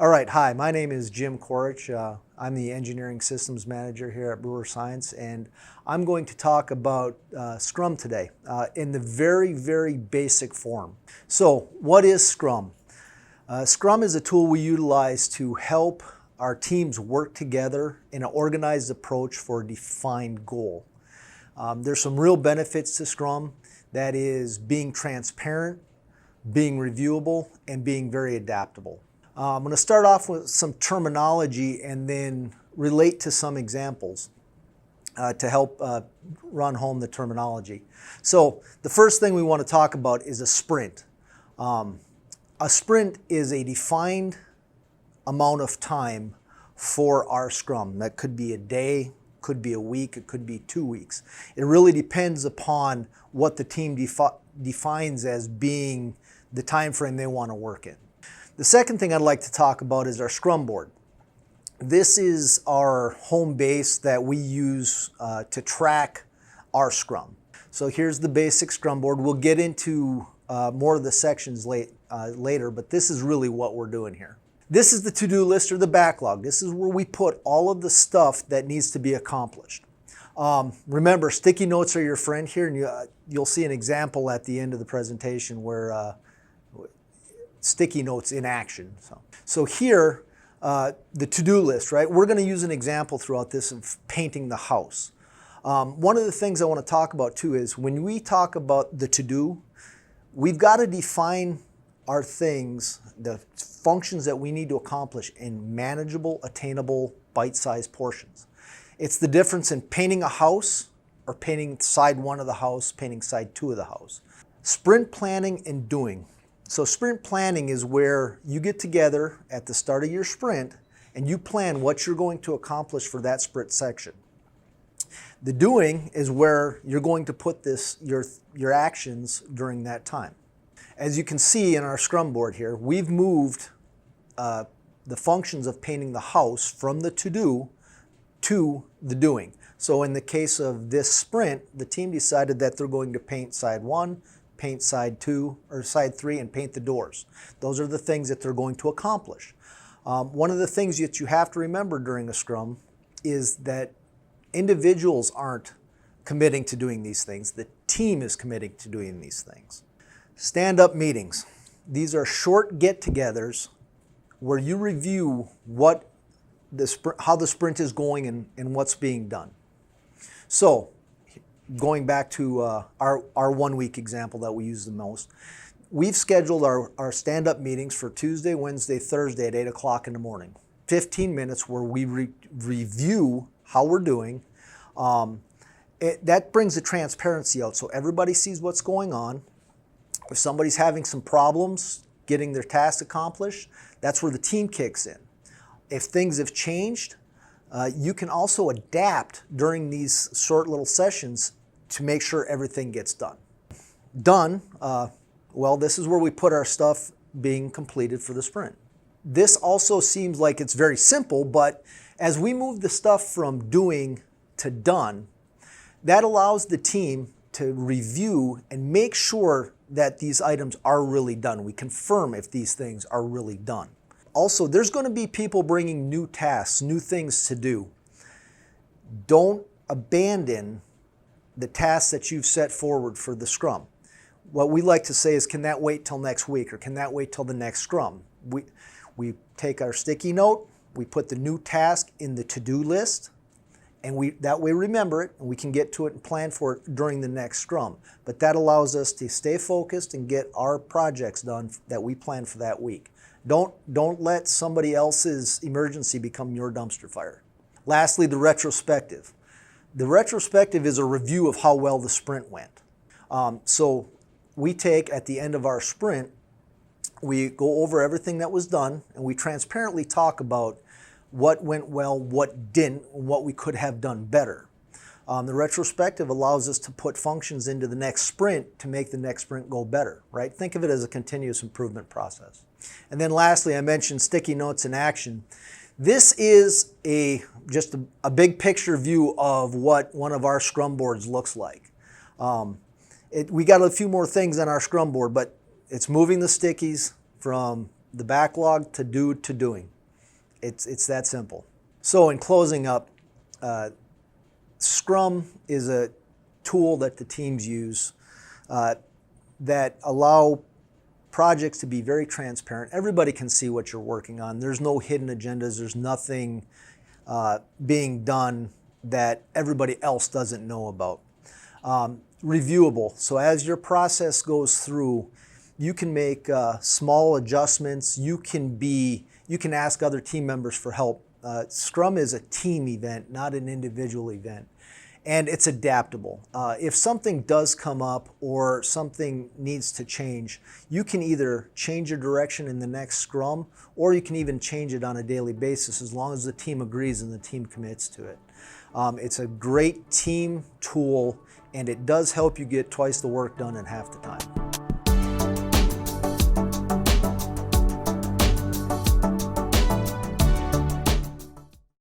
All right, hi, my name is Jim Korich. I'm the Engineering Systems Manager here at Brewer Science, and I'm going to talk about Scrum today in the very basic form. So, what is Scrum? Scrum is a tool we utilize to help our teams work together in an organized approach for a defined goal. There's some real benefits to Scrum, that is being transparent, being reviewable, and being very adaptable. I'm going to start off with some terminology and then relate to some examples to help run home the terminology. So the first thing we want to talk about is a sprint. A sprint is a defined amount of time for our Scrum. That could be a day, could be a week, it could be 2 weeks. It really depends upon what the team defines as being the time frame they want to work in. The second thing I'd like to talk about is our Scrum Board. This is our home base that we use to track our Scrum. So here's the basic Scrum Board. We'll get into more of the sections later, but this is really what we're doing here. This is the to-do list or the backlog. This is where we put all of the stuff that needs to be accomplished. Remember, sticky notes are your friend here, and you'll see an example at the end of the presentation where sticky notes in action. So here, the to-do list, right? We're going to use an example throughout this of painting the house. One of the things I want to talk about too is when we talk about the to-do, we've got to define our things, the functions that we need to accomplish in manageable, attainable, bite-sized portions. It's the difference in painting a house or painting side one of the house, painting side two of the house. Sprint planning and doing. So sprint planning is where you get together at the start of your sprint and you plan what you're going to accomplish for that sprint section. The doing is where you're going to put your actions during that time. As you can see in our Scrum board here, we've moved the functions of painting the house from the to-do to the doing. So in the case of this sprint, the team decided that they're going to paint side one, paint side two or side three, and paint the doors. Those are the things that they're going to accomplish. One of the things that you have to remember during a Scrum is that individuals aren't committing to doing these things. The team is committing to doing these things. Stand-up meetings. These are short get-togethers where you review how the sprint is going and what's being done. So, going back to our 1 week example that we use the most, we've scheduled our stand-up meetings for Tuesday, Wednesday, Thursday at 8 o'clock in the morning. 15 minutes where we review how we're doing. That brings the transparency out so everybody sees what's going on. If somebody's having some problems getting their tasks accomplished, that's where the team kicks in. If things have changed, you can also adapt during these short little sessions to make sure everything gets done. Well, this is where we put our stuff being completed for the sprint. This also seems like it's very simple, but as we move the stuff from doing to done, that allows the team to review and make sure that these items are really done. We confirm if these things are really done. Also, there's going to be people bringing new tasks, new things to do. Don't abandon the tasks that you've set forward for the Scrum. What we like to say is, can that wait till next week, or can that wait till the next Scrum? We take our sticky note, we put the new task in the to-do list, and that way remember it, and we can get to it and plan for it during the next Scrum. But that allows us to stay focused and get our projects done that we plan for that week. Don't let somebody else's emergency become your dumpster fire. Lastly, the retrospective. The retrospective is a review of how well the sprint went. So we take, at the end of our sprint, we go over everything that was done, and we transparently talk about what went well, what didn't, and what we could have done better. The retrospective allows us to put functions into the next sprint to make the next sprint go better, right? Think of it as a continuous improvement process. And then lastly, I mentioned sticky notes in action. This is just a big picture view of what one of our Scrum boards looks like. We got a few more things on our Scrum board, but it's moving the stickies from the backlog to doing. It's that simple. So in closing up, Scrum is a tool that the teams use that allow projects to be very transparent. Everybody can see what you're working on. There's no hidden agendas. There's nothing being done that everybody else doesn't know about. Reviewable. So as your process goes through, you can make small adjustments. You can ask other team members for help. Scrum is a team event, not an individual event. And it's adaptable. If something does come up or something needs to change, you can either change your direction in the next Scrum, or you can even change it on a daily basis as long as the team agrees and the team commits to it. It's a great team tool, and it does help you get twice the work done in half the time.